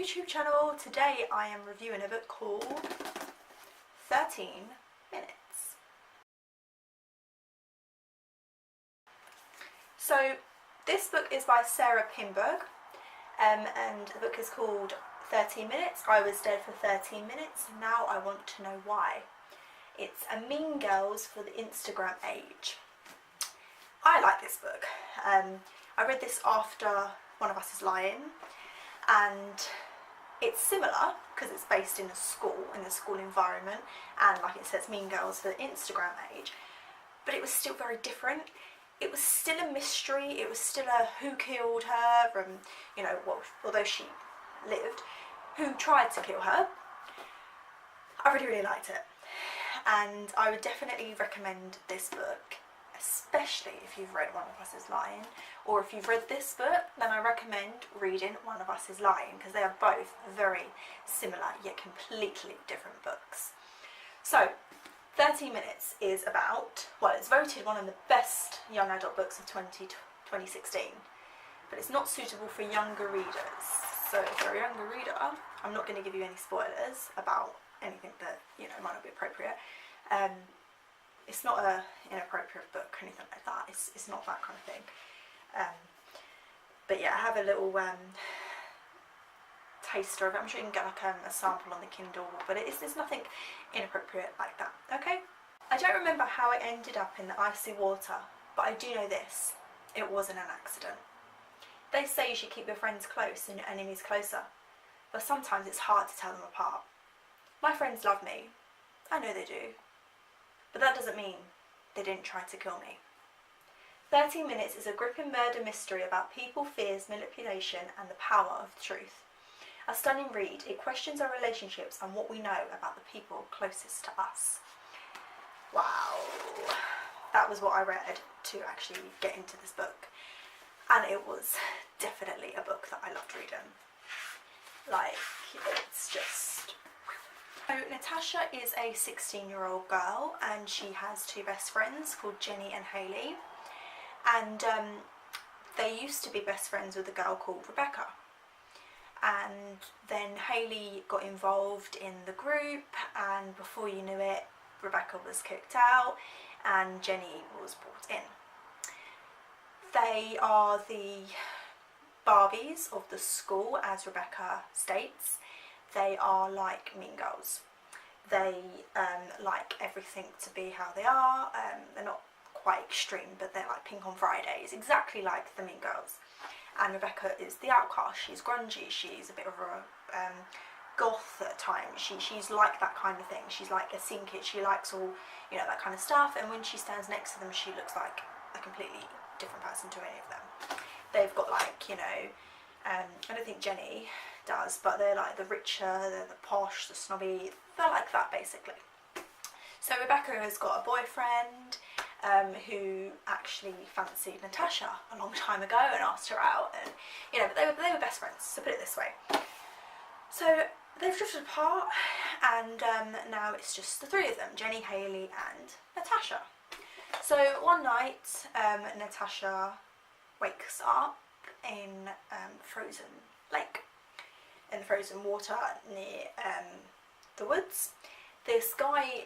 YouTube channel. Today I am reviewing a book called 13 Minutes. So this book is by Sarah Pinbrough, and the book is called 13 Minutes. I was dead for 13 minutes, now I want to know why. It's a Mean Girls for the Instagram age. I like this book. I read this after One of Us is Lying, and it's similar because it's based in a school, in the school environment, and like it says, Mean Girls for the Instagram age, but it was still very different. It was still a mystery, it was still a who killed her, and you know, well, although she lived, who tried to kill her. I really liked it, and I would definitely recommend this book, especially if you've read One of Us is Lying, or if you've read this book, then I recommend reading One of Us is Lying, because they are both very similar yet completely different books. So 13 Minutes is about, well, it's voted one of the best young adult books of 2016, but it's not suitable for younger readers. So if you're a younger reader, I'm not going to give you any spoilers about anything that, you know, might not be appropriate. It's not an inappropriate book or anything like that. It's not that kind of thing. But yeah, I have a little taster of it. I'm sure you can get like a sample on the Kindle, but there's nothing inappropriate like that. Okay? I don't remember how I ended up in the icy water, but I do know this: it wasn't an accident. They say you should keep your friends close and your enemies closer, but sometimes it's hard to tell them apart. My friends love me. I know they do. But that doesn't mean they didn't try to kill me. 13 Minutes is a gripping murder mystery about people, fears, manipulation, and the power of truth. A stunning read, it questions our relationships and what we know about the people closest to us. Wow. That was what I read to actually get into this book. And it was definitely a book that I loved reading. Like, it's just... So Natasha is a 16-year-old girl, and she has two best friends called Jenny and Hayley, and they used to be best friends with a girl called Rebecca, and then Hayley got involved in the group, and before you knew it, Rebecca was kicked out and Jenny was brought in. They are the Barbies of the school, as Rebecca states. They are like Mean Girls. They like everything to be how they are. They're not quite extreme, but they're like Pink on Fridays, exactly like the Mean Girls. And Rebecca is the outcast. She's grungy. She's a bit of a goth at times. She's like that kind of thing. She's like a scene kid. She likes all, you know, that kind of stuff. And when she stands next to them, she looks like a completely different person to any of them. They've got like, you know, I don't think Jenny does, but they're like the richer, they're the posh, the snobby, they're like that basically. So Rebecca has got a boyfriend who actually fancied Natasha a long time ago and asked her out, and you know, but they were best friends, so put it this way. So they've drifted apart, and now it's just the three of them, Jenny, Hayley and Natasha. So one night Natasha wakes up in frozen lake, in frozen water near the woods. This guy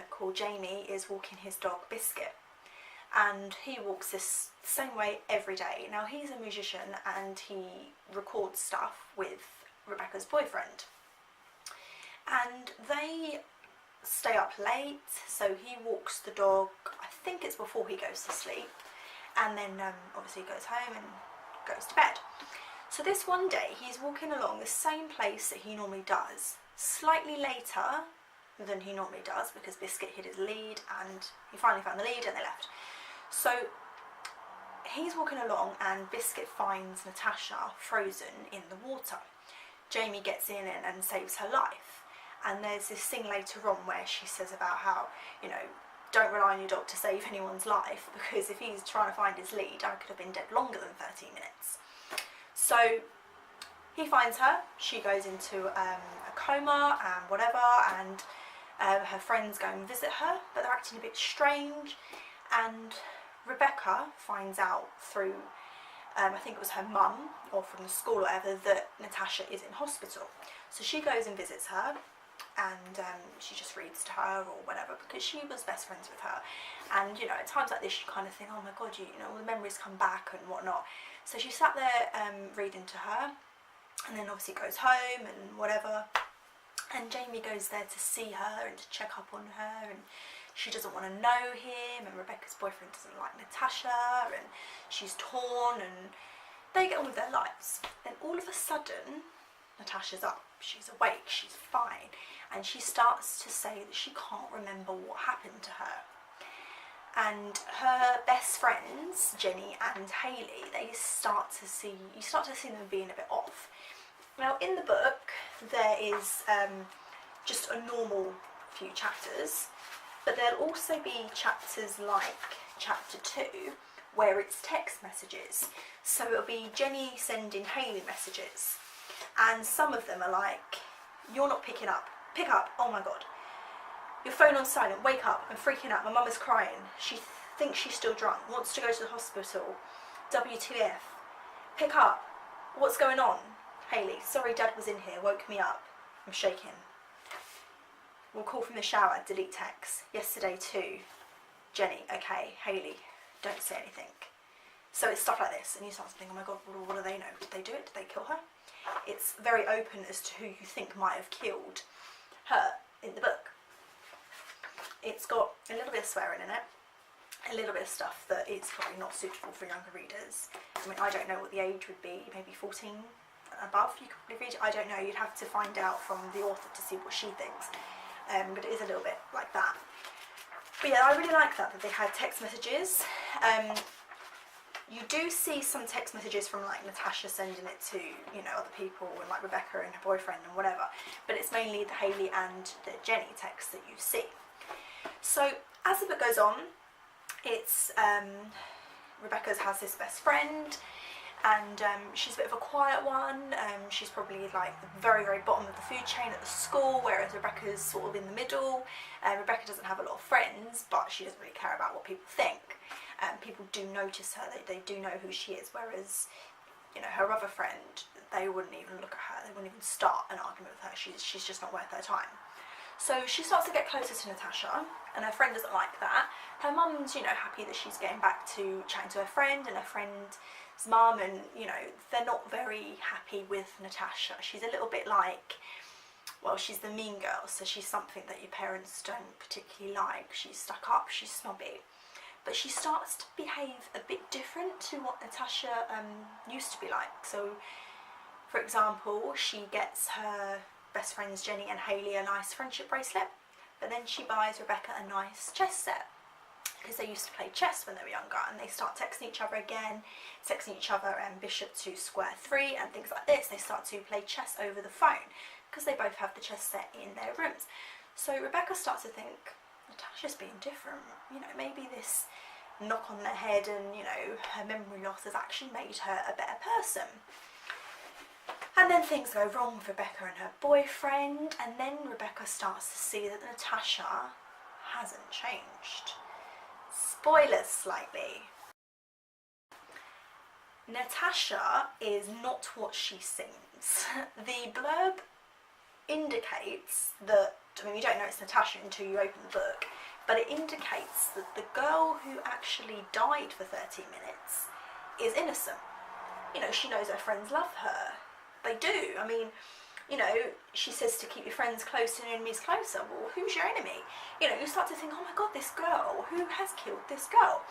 called Jamie is walking his dog Biscuit, and he walks this same way every day. Now he's a musician and he records stuff with Rebecca's boyfriend, and they stay up late, so he walks the dog, I think it's before he goes to sleep, and then obviously he goes home and goes to bed. So this one day he's walking along the same place that he normally does, slightly later than he normally does, because Biscuit hid his lead and he finally found the lead and they left. So he's walking along and Biscuit finds Natasha frozen in the water. Jamie gets in and saves her life, and there's this thing later on where she says about how, you know, don't rely on your dog to save anyone's life, because if he's trying to find his lead, I could have been dead longer than 13 minutes. So he finds her, she goes into a coma and whatever, and her friends go and visit her, but they're acting a bit strange, and Rebecca finds out through I think it was her mum or from the school or whatever, that Natasha is in hospital. So she goes and visits her, and she just reads to her or whatever, because she was best friends with her. And you know, at times like this you kind of think, oh my god, you know, all the memories come back and whatnot. So she sat there reading to her, and then obviously goes home and whatever, and Jamie goes there to see her and to check up on her, and she doesn't want to know him, and Rebecca's boyfriend doesn't like Natasha, and she's torn, and they get on with their lives. Then all of a sudden, Natasha's up, she's awake, she's fine, and she starts to say that she can't remember what happened to her. And her best friends, Jenny and Hayley, you start to see them being a bit off. Now in the book there is just a normal few chapters, but there'll also be chapters like chapter 2 where it's text messages. So it'll be Jenny sending Hayley messages, and some of them are like, you're not picking up, pick up, oh my god, your phone on silent, wake up, I'm freaking out, my mum is crying, she thinks she's still drunk, wants to go to the hospital, WTF, pick up, what's going on? Hayley, sorry dad was in here, woke me up, I'm shaking. We'll call from the shower, delete text, yesterday too, Jenny, okay, Hayley, don't say anything. So it's stuff like this, and you start to think, oh my god, what do they know? Did they do it? Did they kill her? It's very open as to who you think might have killed her in the book. It's got a little bit of swearing in it, a little bit of stuff that is probably not suitable for younger readers. I mean, I don't know what the age would be, maybe 14 above you could probably read it. I don't know, you'd have to find out from the author to see what she thinks. But it is a little bit like that. But yeah, I really like that they had text messages. You do see some text messages from like Natasha sending it to, you know, other people, and like Rebecca and her boyfriend and whatever, but it's mainly the Hayley and the Jenny text that you see. So as the book goes on, it's Rebecca has this best friend, and she's a bit of a quiet one. She's probably like the very, very bottom of the food chain at the school, whereas Rebecca's sort of in the middle. Rebecca doesn't have a lot of friends, but she doesn't really care about what people think. People do notice her, they do know who she is, whereas, you know, her other friend, they wouldn't even look at her, they wouldn't even start an argument with her. She's just not worth their time. So she starts to get closer to Natasha, and her friend doesn't like that. Her mum's, you know, happy that she's getting back to chatting to her friend, and her friend's mum, and, you know, they're not very happy with Natasha. She's a little bit like, well, she's the mean girl, so she's something that your parents don't particularly like. She's stuck up, she's snobby. But she starts to behave a bit different to what Natasha used to be like. So, for example, she gets her best friends Jenny and Hayley a nice friendship bracelet, but then she buys Rebecca a nice chess set, because they used to play chess when they were younger, and they start texting each other again, texting each other bishop to square 3 and things like this. They start to play chess over the phone, because they both have the chess set in their rooms. So Rebecca starts to think, Natasha's being different, you know, maybe this knock on the head and, you know, her memory loss has actually made her a better person. And then things go wrong with Rebecca and her boyfriend, and then Rebecca starts to see that Natasha hasn't changed. Spoilers slightly. Natasha is not what she seems. The blurb indicates that, I mean, you don't know it's Natasha until you open the book, but it indicates that the girl who actually died for 30 minutes is innocent. You know, she knows her friends love her. They do. I mean, you know, she says to keep your friends close and enemies closer. Well, who's your enemy? You know, you start to think, oh my god, this girl, who has killed this girl?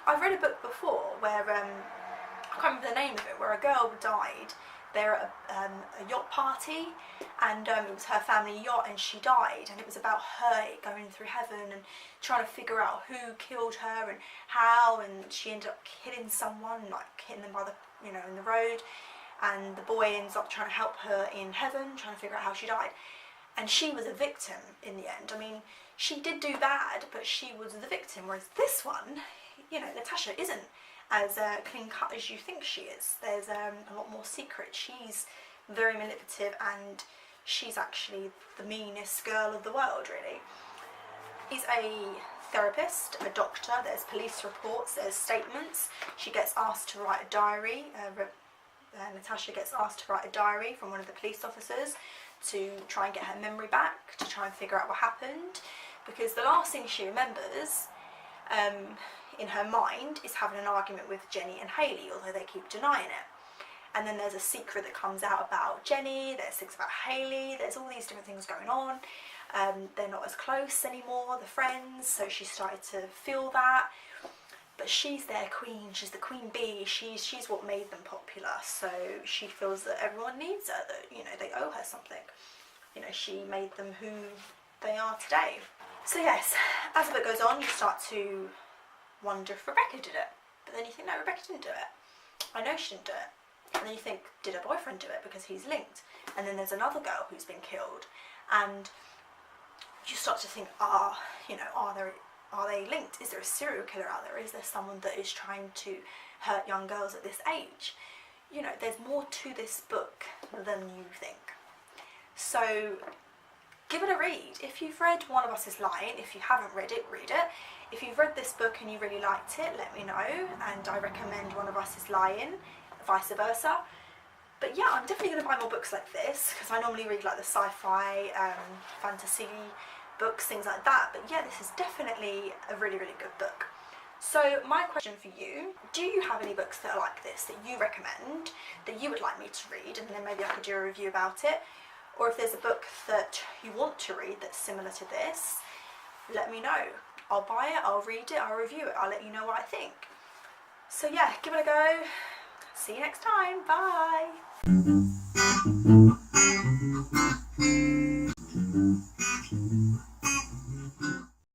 I've read a book before where, I can't remember the name of it, where a girl died. They're at a yacht party, and it was her family yacht, and she died, and it was about her going through heaven and trying to figure out who killed her and how, and she ended up killing someone, like hitting them by the, you know, in the road, and the boy ends up trying to help her in heaven, trying to figure out how she died, and she was a victim in the end. I mean, she did do bad, but she was the victim, whereas this one, you know, Natasha isn't as clean cut as you think she is. There's a lot more secret. She's very manipulative, and she's actually the meanest girl of the world, really. It's a therapist, a doctor, there's police reports, there's statements. She gets asked to write a diary. Natasha gets asked to write a diary from one of the police officers to try and get her memory back, to try and figure out what happened, because the last thing she remembers in her mind is having an argument with Jenny and Hayley, although they keep denying it. And then there's a secret that comes out about Jenny, there's things about Hayley, there's all these different things going on. They're not as close anymore, the friends, so she started to feel that. But she's their queen, she's the queen bee, she's what made them popular, so she feels that everyone needs her, that, you know, they owe her something. You know, she made them who they are today. So yes, as the book goes on, you start to wonder if Rebecca did it. But then you think, no, Rebecca didn't do it. I know she didn't do it. And then you think, did her boyfriend do it, because he's linked? And then there's another girl who's been killed. And you start to think, you know, are they linked? Is there a serial killer out there? Is there someone that is trying to hurt young girls at this age? You know, there's more to this book than you think. So give it a read. If you've read One of Us is Lying, if you haven't read it, read it. If you've read this book and you really liked it, let me know, and I recommend One of Us is Lying, vice versa. But yeah, I'm definitely going to buy more books like this, because I normally read like the sci-fi, fantasy books, things like that. But yeah, this is definitely a really, really good book. So my question for you, do you have any books that are like this that you recommend, that you would like me to read, and then maybe I could do a review about it? Or if there's a book that you want to read that's similar to this, let me know. I'll buy it, I'll read it, I'll review it, I'll let you know what I think. So yeah, give it a go. See you next time. Bye.